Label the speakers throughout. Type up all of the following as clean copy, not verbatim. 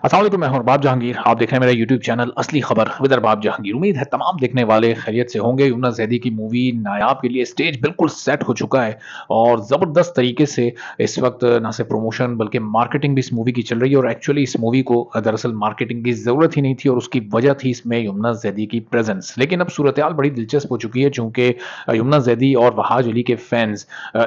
Speaker 1: अस्सलाम वालेकुम, मैं हूं अरबाब जहांगीर। आप देख रहे हैं मेरा यूट्यूब चैनल असली खबर विद अरबाब जहांगीर। उम्मीद है तमाम देखने वाले खैरियत से होंगे। यमुना ज़ैदी की मूवी नायाब के लिए स्टेज बिल्कुल सेट हो चुका है और ज़बरदस्त तरीके से इस वक्त ना सिर्फ प्रमोशन बल्कि मार्केटिंग भी इस मूवी की चल रही है। और एक्चुअली इस मूवी को दरअसल मार्केटिंग की ज़रूरत ही नहीं थी और उसकी वजह थी इसमें यमुना ज़ैदी की प्रेजेंस। लेकिन अब सूरत-ए-हाल बड़ी दिलचस्प हो चुकी है, चूँकि यमुना ज़ैदी और वहाज अली के फैन्स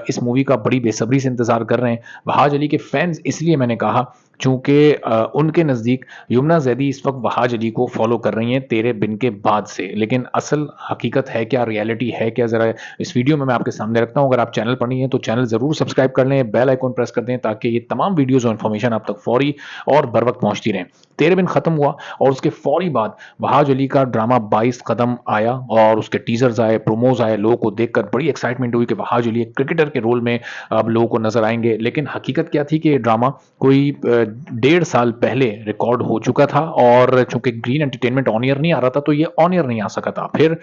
Speaker 1: इस मूवी का बड़ी बेसब्री से इंतज़ार कर रहे हैं। वहाज अली के फैन्स इसलिए मैंने कहा, चूँकि उनके नज़दीक यमुना ज़ैदी इस वक़्त वहाज अली को फ़ॉलो कर रही हैं तेरे बिन के बाद से। लेकिन असल हकीकत है क्या, रियलिटी है क्या, ज़रा इस वीडियो में मैं आपके सामने रखता हूँ। अगर आप चैनल पर नहीं हैं तो चैनल ज़रूर सब्सक्राइब कर लें, बेल आइकन प्रेस कर दें ताकि ये तमाम वीडियोज़ और इन्फॉर्मेशन आप तक फ़ौरी और बर वक़्त पहुँचती रहें। तेरे बिन खत्म हुआ और उसके फ़ौरी बाद वहाज अली का ड्रामा 22 कदम आया और उसके टीज़र्स आए, प्रोमोज़ आए। लोगों को देखकर बड़ी एक्साइटमेंट हुई कि वहाज अली एक क्रिकेटर के रोल में अब लोगों को नज़र आएँगे। लेकिन हकीकत क्या थी कि ये ड्रामा कोई 1.5 साल पहले रिकॉर्ड हो चुका था और चूँकि ग्रीन एंटरटेनमेंट ऑन एयर नहीं आ रहा था, तो ये ऑन एयर नहीं आ सका था। फिर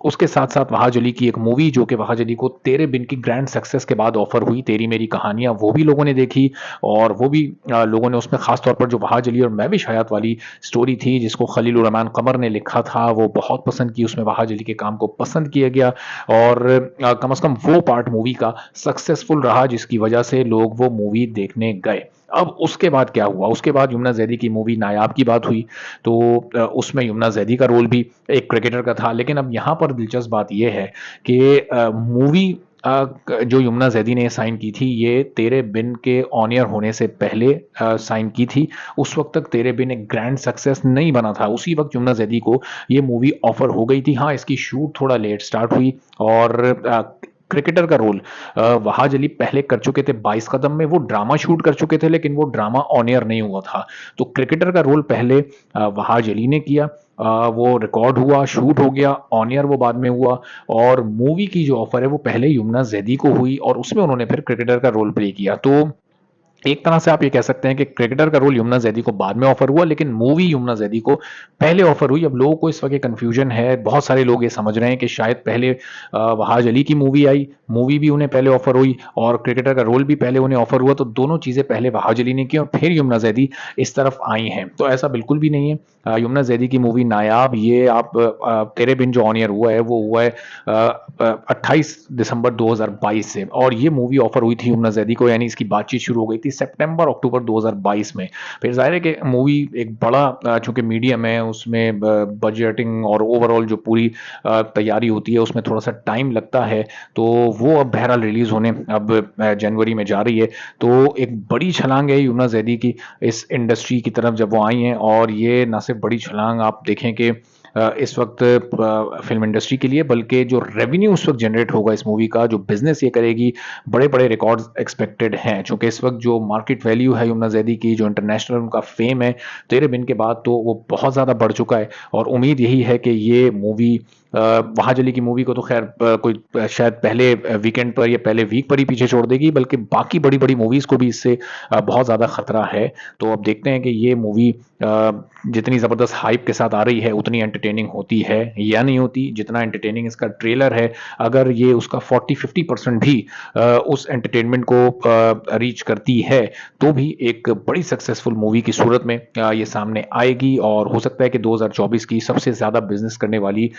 Speaker 1: उसके साथ-साथ वहाज अली की एक मूवी जो कि वहाज अली को तेरे बिन की ग्रैंड सक्सेस के बाद ऑफ़र हुई, तेरी मेरी कहानियाँ, वो भी लोगों ने देखी और वो भी लोगों ने उसमें ख़ास तौर पर जो वहाज अली और महविश हयात वाली स्टोरी थी, जिसको खलीलुर रहमान कमर ने लिखा था, वो बहुत पसंद की। उसमें वहाज अली के काम को पसंद किया गया और कम से कम वो पार्ट मूवी का सक्सेसफुल रहा, जिसकी वजह से लोग वो मूवी देखने गए। अब उसके बाद क्या हुआ? उसके बाद यमुना ज़ैदी की मूवी नायाब की बात हुई, तो उसमें यमुना ज़ैदी का रोल भी एक क्रिकेटर का था। लेकिन अब यहाँ पर दिलचस्प बात ये है कि मूवी जो यमुना ज़ैदी ने साइन की थी, ये तेरे बिन के ऑन एयर होने से पहले साइन की थी। उस वक़्त तक तेरे बिन एक ग्रैंड सक्सेस नहीं बना था। उसी वक़्त यमुना ज़ैदी को ये मूवी ऑफ़र हो गई थी। हाँ, इसकी शूट थोड़ा लेट स्टार्ट हुई और क्रिकेटर का रोल वहाज अली पहले कर चुके थे 22 कदम में, वो ड्रामा शूट कर चुके थे लेकिन वो ड्रामा ऑन एयर नहीं हुआ था। तो क्रिकेटर का रोल पहले वहाज अली ने किया, वो रिकॉर्ड हुआ, शूट हो गया, ऑन एयर वो बाद में हुआ और मूवी की जो ऑफ़र है वो पहले यमुना ज़ैदी को हुई और उसमें उन्होंने फिर क्रिकेटर का रोल प्ले किया। तो एक तरह से आप ये कह सकते हैं कि क्रिकेटर का रोल यमुना ज़ैदी को बाद में ऑफ़र हुआ, लेकिन मूवी यमुना ज़ैदी को पहले ऑफ़र हुई। अब लोगों को इस वक़्त ये कन्फ्यूज़न है, बहुत सारे लोग ये समझ रहे हैं कि शायद पहले वहाज अली की मूवी आई, मूवी भी उन्हें पहले ऑफ़र हुई और क्रिकेटर का रोल भी पहले उन्हें ऑफ़र हुआ, तो दोनों चीज़ें पहले वहाज अली ने की और फिर यमुना ज़ैदी इस तरफ आई हैं। तो ऐसा बिल्कुल भी नहीं है। यमुना ज़ैदी की मूवी नायाब, ये आप तेरे बिन जो ऑन एयर हुआ है, वो हुआ है 28 दिसंबर 2022 से और ये मूवी ऑफ़र हुई थी यमुना ज़ैदी को, यानी इसकी बातचीत शुरू हो गई थी सितंबर-अक्टूबर 2022 में। फिर ज़ाहिर है कि मूवी एक बड़ा चूँकि मीडियम है, उसमें ब बजटिंग और ओवरऑल जो पूरी तैयारी होती है, उसमें थोड़ा-सा टाइम लगता है, तो वो अब बहरहाल रिलीज़ होने अब जनवरी में जा रही है। तो एक बड़ी छलाँग है यमुना ज़ैदी की इस इंडस्ट्री की तरफ जब वो आई हैं और ये ना सिर्फ़ बड़ी छलाँग आप देखें कि इस वक़्त फ़िल्म इंडस्ट्री के लिए, बल्कि जो रेवेन्यू उस वक़्त जनरेट होगा इस मूवी का, जो बिज़नेस ये करेगी, बड़े-बड़े रिकॉर्ड्स एक्सपेक्टेड हैं। चूँकि इस वक़्त जो मार्केट वैल्यू है यमुना ज़ैदी की, जो इंटरनेशनल उनका फ़ेम है, तेरे बिन के बाद तो वो बहुत ज़्यादा बढ़ चुका है और उम्मीद यही है कि ये मूवी वहाज अली की मूवी को तो ख़ैर कोई शायद पहले वीकेंड पर या पहले वीक पर ही पीछे छोड़ देगी, बल्कि बाकी बड़ी-बड़ी मूवीज़ को भी इससे बहुत ज़्यादा खतरा है। तो अब देखते हैं कि ये मूवी जितनी ज़बरदस्त हाइप के साथ आ रही है, उतनी एंटरटेनिंग होती है या नहीं होती। जितना एंटरटेनिंग इसका ट्रेलर है, अगर ये उसका 40-50% भी उस एंटरटेनमेंट को रीच करती है, तो भी एक बड़ी सक्सेसफुल मूवी की सूरत में ये सामने आएगी और हो सकता है कि 2024 की सबसे ज़्यादा बिज़नेस करने वाली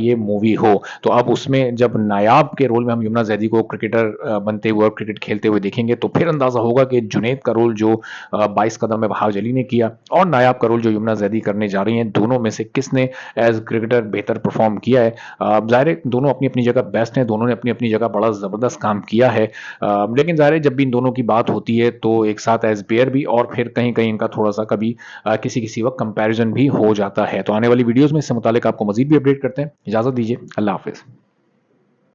Speaker 1: ये मूवी हो। तो अब उसमें जब नायाब के रोल में हम यमुना ज़ैदी को क्रिकेटर बनते हुए और क्रिकेट खेलते हुए देखेंगे, तो फिर अंदाज़ा होगा कि जुनैद का रोल जो 22 कदम में वहाज अली ने किया और नायाब का रोल जो यमुना ज़ैदी करने जा रही हैं, दोनों में से किसने एज़ क्रिकेटर बेहतर परफ़ॉर्म किया है। ज़ाहिर है दोनों अपनी-अपनी जगह बेस्ट हैं, दोनों ने अपनी-अपनी जगह बड़ा ज़बरदस्त काम किया है। लेकिन ज़ाहिर है जब भी इन दोनों की बात होती है, तो एक साथ एज़ पेयर भी और फिर कहीं-कहीं इनका थोड़ा-सा कभी किसी-किसी वक़्त कंपैरिज़न भी हो जाता है। तो आने वाली वीडियोज़ में इससे मुताल्लिक आपको मज़ीद भी अपडेट करते हैं। इजाज़त दीजिए। अल्लाह हाफ़िज़।